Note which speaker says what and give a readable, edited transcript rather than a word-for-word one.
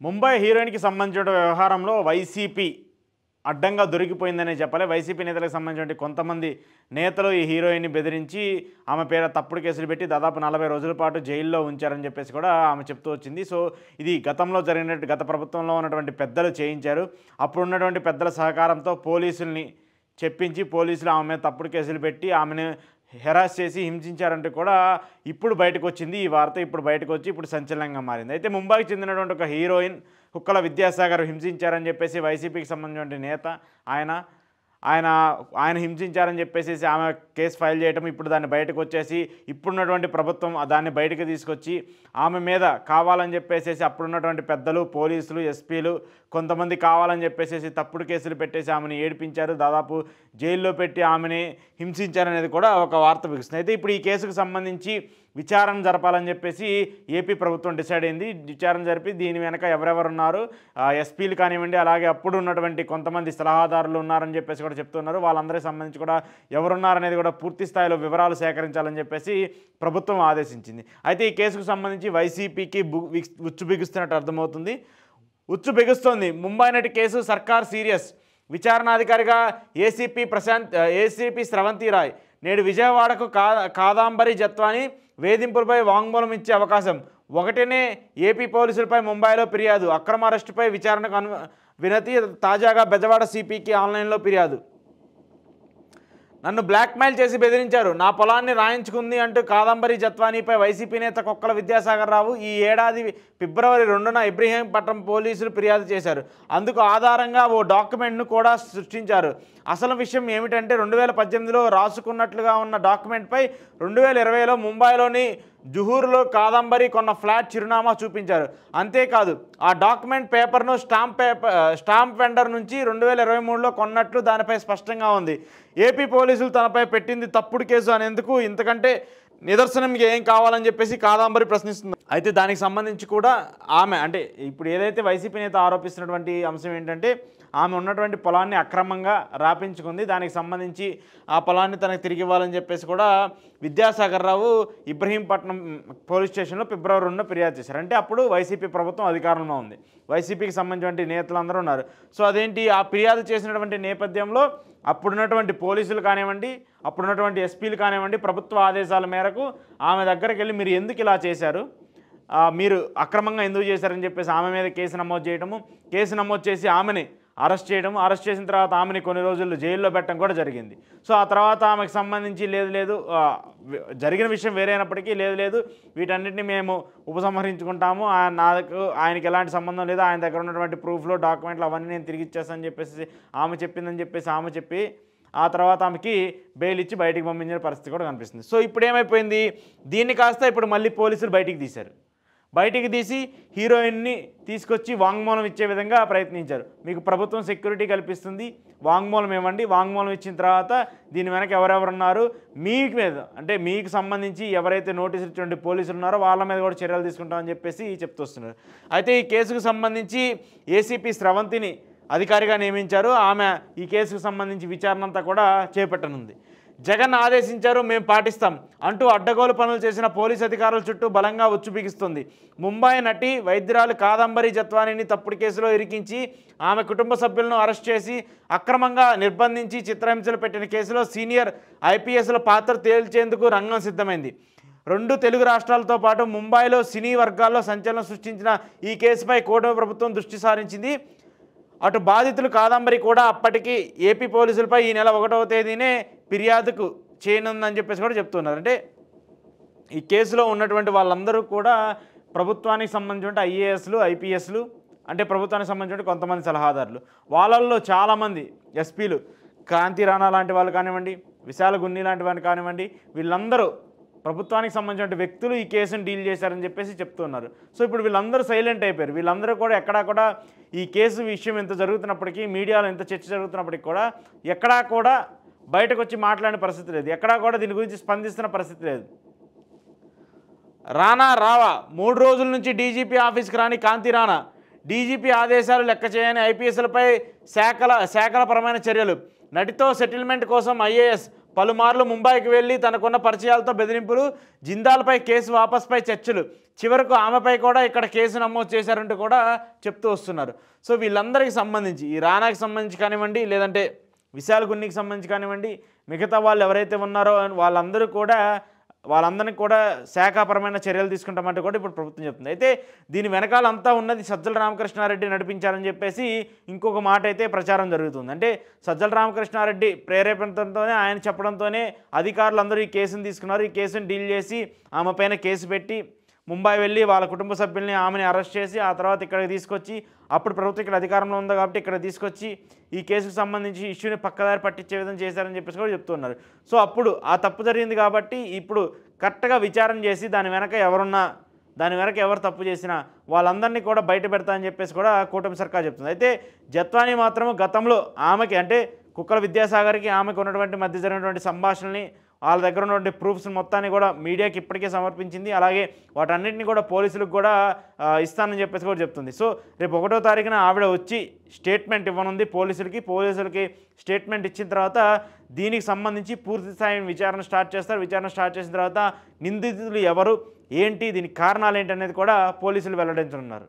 Speaker 1: ముంబై హీరోయిన్కి సంబంధించిన వ్యవహారంలో వైసీపీ అడ్డంగా దొరికిపోయిందనే చెప్పాలి. వైసీపీ నేతలకు సంబంధించిన కొంతమంది నేతలు ఈ హీరోయిన్ని బెదిరించి ఆమె పేర తప్పుడు కేసులు పెట్టి దాదాపు 40 రోజుల పాటు జైల్లో ఉంచారని చెప్పేసి కూడా ఆమె చెప్తూ వచ్చింది. సో ఇది గతంలో జరిగినట్టు గత ప్రభుత్వంలో ఉన్నటువంటి పెద్దలు చేయించారు. అప్పుడు ఉన్నటువంటి పెద్దల సహకారంతో పోలీసుల్ని చెప్పించి పోలీసులు ఆమె మీద తప్పుడు కేసులు పెట్టి ఆమెను హెరాస్ చేసి హింసించారంటే కూడా ఇప్పుడు బయటకు వచ్చింది. ఈ వార్త ఇప్పుడు బయటకు వచ్చి ఇప్పుడు సంచలనంగా మారింది. అయితే ముంబైకి చెందినటువంటి ఒక హీరోయిన్ కుక్కల విద్యాసాగర్ హింసించారని చెప్పేసి వైసీపీకి సంబంధించిన నేత ఆయన హింసించారని చెప్పేసి ఆమె కేసు ఫైల్ చేయటం, ఇప్పుడు దాన్ని బయటకు వచ్చేసి ఇప్పుడున్నటువంటి ప్రభుత్వం దాన్ని బయటకు తీసుకొచ్చి ఆమె మీద కావాలని చెప్పేసి అప్పుడున్నటువంటి పెద్దలు, పోలీసులు, ఎస్పీలు కొంతమంది కావాలని చెప్పేసి తప్పుడు కేసులు పెట్టేసి ఆమెను ఏడిపించారు, దాదాపు జైల్లో పెట్టి ఆమెని హింసించారనేది కూడా ఒక వార్త బిగుస్తుంది. అయితే ఇప్పుడు ఈ కేసుకు సంబంధించి విచారణ జరపాలని చెప్పేసి ఏపీ ప్రభుత్వం డిసైడ్ అయింది. విచారణ జరిపి దీని వెనక ఎవరెవరు ఉన్నారు, ఎస్పీలు కానివ్వండి, అలాగే అప్పుడు ఉన్నటువంటి కొంతమంది సలహాదారులు ఉన్నారని చెప్పేసి కూడా చెప్తున్నారు. వాళ్ళందరికీ సంబంధించి కూడా ఎవరున్నారనేది కూడా పూర్తి స్థాయిలో వివరాలు సేకరించాలని చెప్పేసి ప్రభుత్వం ఆదేశించింది. అయితే ఈ కేసుకు సంబంధించి వైసీపీకి ఉచ్చు బిగుస్తున్నట్టు అర్థమవుతుంది. ఉచ్చు బిగుస్తోంది. ముంబై నటి కేసు సర్కార్ సీరియస్. విచారణాధికారిగా ఏసీపీ స్రవంతి రాయ్ నేడు విజయవాడకు కాదాంబరి జత్వాని వేధింపులపై వాంగ్మూలం ఇచ్చే అవకాశం. ఒకటినే ఏపీ పోలీసులపై ముంబైలో ఫిర్యాదు. అక్రమ అరెస్టుపై విచారణకు వినతి. తాజాగా బెజవాడ సిపికి ఆన్లైన్లో ఫిర్యాదు. నన్ను బ్లాక్మెయిల్ చేసి బెదిరించారు, నా పొలాన్ని రాయించుకుంది అంటూ కాదంబరి జత్వానీపై వైసీపీ నేత కుక్కల విద్యాసాగర్ రావు ఈ ఏడాది ఫిబ్రవరి 2న ఇబ్రహీంపట్నం పోలీసులు ఫిర్యాదు చేశారు. అందుకు ఆధారంగా ఓ డాక్యుమెంట్ను కూడా సృష్టించారు. అసలు విషయం ఏమిటంటే 2018లో రాసుకున్నట్లుగా ఉన్న డాక్యుమెంట్పై 2020లో ముంబైలోని జుహూర్లో కాదంబరి కొన్న ఫ్లాట్ చిరునామా చూపించారు. అంతేకాదు ఆ డాక్యుమెంట్ పేపర్ను స్టాంప్ వెండర్ నుంచి 2023లో కొన్నట్లు దానిపై స్పష్టంగా ఉంది. ఏపీ పోలీసులు తనపై పెట్టింది తప్పుడు కేసు అనేందుకు ఇంతకంటే నిదర్శనం ఏం కావాలని చెప్పేసి కాదంబరి ప్రశ్నిస్తుంది. అయితే దానికి సంబంధించి కూడా ఆమె అంటే ఇప్పుడు ఏదైతే వైసీపీ నేత ఆరోపిస్తున్నటువంటి అంశం ఏంటంటే ఆమె ఉన్నటువంటి పొలాన్ని అక్రమంగా రాపించుకుంది, దానికి సంబంధించి ఆ పొలాన్ని తనకు తిరిగి ఇవ్వాలని చెప్పేసి కూడా విద్యాసాగర్ రావు ఇబ్రహీంపట్నం పోలీస్ స్టేషన్లో ఫిబ్రవరి 2న ఫిర్యాదు చేశారు. అంటే అప్పుడు వైసీపీ ప్రభుత్వం అధికారంలో ఉంది, వైసీపీకి సంబంధించిన నేతలందరూ ఉన్నారు. సో అదేంటి ఆ ఫిర్యాదు చేసినటువంటి నేపథ్యంలో అప్పుడున్నటువంటి పోలీసులు కానివ్వండి, అప్పుడున్నటువంటి ఎస్పీలు కానివ్వండి, ప్రభుత్వ ఆదేశాల మేరకు ఆమె దగ్గరికి వెళ్ళి మీరు ఎందుకు ఇలా చేశారు, మీరు అక్రమంగా ఎందుకు చేశారని చెప్పేసి ఆమె మీద కేసు నమోదు చేయడము, కేసు నమోదు చేసి ఆమెని అరెస్ట్ చేయడం, అరెస్ట్ చేసిన తర్వాత ఆమెని కొన్ని రోజులు జైల్లో పెట్టడం కూడా జరిగింది. సో ఆ తర్వాత ఆమెకు సంబంధించి లేదు జరిగిన విషయం వేరైనప్పటికీ లేదు వీటన్నిటిని మేము ఉపసంహరించుకుంటాము, ఆయనకి ఎలాంటి సంబంధం లేదు, ఆయన దగ్గర ఉన్నటువంటి ప్రూఫ్లో డాక్యుమెంట్లు అవన్నీ నేను తిరిగి ఇచ్చేస్తానని చెప్పేసి ఆమె చెప్పిందని చెప్పేసి ఆమె చెప్పి ఆ తర్వాత ఆమెకి బెయిల్ ఇచ్చి బయటికి పంపించిన పరిస్థితి కూడా కనిపిస్తుంది. సో ఇప్పుడు ఏమైపోయింది, దీన్ని కాస్త ఇప్పుడు మళ్ళీ పోలీసులు బయటికి తీశారు. బయటికి తీసి హీరోయిన్ని తీసుకొచ్చి వాంగ్మూలం ఇచ్చే విధంగా ప్రయత్నించారు. మీకు ప్రభుత్వం సెక్యూరిటీ కల్పిస్తుంది, వాంగ్మూలం ఇవ్వండి, వాంగ్మూలం ఇచ్చిన తర్వాత దీని వెనక ఎవరెవరున్నారు, మీకు మీద అంటే మీకు సంబంధించి ఎవరైతే నోటీసులు ఇచ్చినటువంటి పోలీసులు ఉన్నారో వాళ్ళ మీద కూడా చర్యలు తీసుకుంటామని చెప్పేసి చెప్తొస్తున్నారు. అయితే ఈ కేసుకు సంబంధించి ఏసీపీ స్రవంతిని అధికారిగా నియమించారు. ఆమె ఈ కేసుకు సంబంధించి విచారణ అంతా కూడా చేపట్టనుంది. జగన్ ఆదేశించారు, మేము పాటిస్తాం అంటూ అడ్డగోలు పనులు చేసిన పోలీసు అధికారుల చుట్టూ బలంగా ఉచ్చు బిగిస్తుంది. ముంబై నటి వైద్యురాలు కాదంబరి జత్వానీని తప్పుడు కేసులో ఇరికించి ఆమె కుటుంబ సభ్యులను అరెస్ట్ చేసి అక్రమంగా నిర్బంధించి చిత్రహింసలు పెట్టిన కేసులో సీనియర్ ఐపీఎస్ల పాత్ర తేల్చేందుకు రంగం సిద్ధమైంది. 2 తెలుగు రాష్ట్రాలతో పాటు ముంబైలో సినీ వర్గాల్లో సంచలనం సృష్టించిన ఈ కేసుపై కూటమి ప్రభుత్వం దృష్టి సారించింది. అటు బాధితులు కాదంబరి కూడా అప్పటికి ఏపీ పోలీసులపై ఈ నెల 1వ తేదీనే ఫిర్యాదుకు చేయనుందని చెప్పేసి కూడా చెప్తున్నారు. అంటే ఈ కేసులో ఉన్నటువంటి వాళ్ళందరూ కూడా ప్రభుత్వానికి సంబంధించిన ఐఏఎస్లు, ఐపీఎస్లు, అంటే ప్రభుత్వానికి సంబంధించిన కొంతమంది సలహాదారులు, వాళ్ళల్లో చాలామంది ఎస్పీలు, క్రాంతి రాణా లాంటి వాళ్ళు కానివ్వండి, విశాల గున్ని లాంటి వాళ్ళు కానివ్వండి, వీళ్ళందరూ ప్రభుత్వానికి సంబంధించిన వ్యక్తులు ఈ కేసును డీల్ చేశారని చెప్పేసి చెప్తున్నారు. సో ఇప్పుడు వీళ్ళందరూ సైలెంట్ అయిపోయారు. వీళ్ళందరూ కూడా ఎక్కడా కూడా ఈ కేసు విషయం ఎంత జరుగుతున్నప్పటికీ, మీడియాలో ఎంత చర్చ జరుగుతున్నప్పటికీ కూడా ఎక్కడా కూడా బయటకు వచ్చి మాట్లాడిన పరిస్థితి లేదు, ఎక్కడా కూడా దీని గురించి స్పందిస్తున్న పరిస్థితి లేదు. రావా 3 రోజుల నుంచి డీజీపీ ఆఫీస్కి రాని కాంతి రాణా, డీజీపీ ఆదేశాలు లెక్క చేయని ఐపీఎస్లపై శాఖల పరమైన చర్యలు, నటితో సెటిల్మెంట్ కోసం ఐఏఎస్ పలుమార్లు ముంబైకి వెళ్ళి తనకున్న పరిచయాలతో బెదిరింపులు, జిందాల్పై కేసు వాపస్పై చర్చలు, చివరకు ఆమెపై కూడా ఇక్కడ కేసు నమోదు చేశారంటూ కూడా చెప్తూ వస్తున్నారు. సో వీళ్ళందరికీ సంబంధించి ఈ రానాకి సంబంధించి కానివ్వండి, లేదంటే విశాల్ గున్నికి సంబంధించి కానివ్వండి, మిగతా వాళ్ళు ఎవరైతే ఉన్నారో వాళ్ళందరినీ కూడా శాఖాపరమైన చర్యలు తీసుకుంటామంటే కూడా ఇప్పుడు ప్రభుత్వం చెప్తుంది. అయితే దీని వెనకాల అంతా ఉన్నది సజ్జల రామకృష్ణారెడ్డి నడిపించారని చెప్పేసి ఇంకొక మాట అయితే ప్రచారం జరుగుతుంది. అంటే సజ్జల రామకృష్ణారెడ్డి ప్రేరేపణతోనే, ఆయన చెప్పడంతోనే అధికారులందరూ ఈ కేసును తీసుకున్నారు. ఈ కేసును డీల్ చేసి ఆమె పైన కేసు పెట్టి ముంబై వెళ్ళి వాళ్ళ కుటుంబ సభ్యుల్ని ఆమెని అరెస్ట్ చేసి ఆ తర్వాత ఇక్కడికి తీసుకొచ్చి, అప్పుడు ప్రభుత్వం ఇక్కడ అధికారంలో ఉంది కాబట్టి ఇక్కడ తీసుకొచ్చి ఈ కేసుకు సంబంధించి ఇష్యూని పక్కదారి పట్టించే విధంగా చేశారని చెప్పేసి కూడా చెప్తున్నారు. సో అప్పుడు ఆ తప్పు జరిగింది కాబట్టి ఇప్పుడు కరెక్ట్గా విచారణ చేసి దాని వెనక ఎవరు తప్పు చేసినా వాళ్ళందరినీ కూడా బయట పెడతా అని చెప్పేసి కూడా కూటమి సర్కార్ చెప్తుంది. అయితే జత్వానీ మాత్రం గతంలో ఆమెకి అంటే కుక్కల విద్యాసాగర్కి ఆమెకు ఉన్నటువంటి మధ్య జరిగినటువంటి సంభాషణని, వాళ్ళ దగ్గర ఉన్నటువంటి ప్రూఫ్స్ మొత్తాన్ని కూడా మీడియాకి ఇప్పటికే సమర్పించింది. అలాగే వాటన్నిటిని కూడా పోలీసులకు కూడా ఇస్తానని చెప్పేసి కూడా చెప్తుంది. సో రేపు 1వ తారీఖున ఆవిడ వచ్చి స్టేట్మెంట్ ఇవ్వనుంది పోలీసులకి స్టేట్మెంట్ ఇచ్చిన తర్వాత దీనికి సంబంధించి పూర్తి స్థాయి విచారణ స్టార్ట్ చేస్తారు. విచారణ స్టార్ట్ చేసిన తర్వాత నిందితులు ఎవరు, ఏంటి, దీనికి కారణాలు ఏంటి అనేది కూడా పోలీసులు వెల్లడించనున్నారు.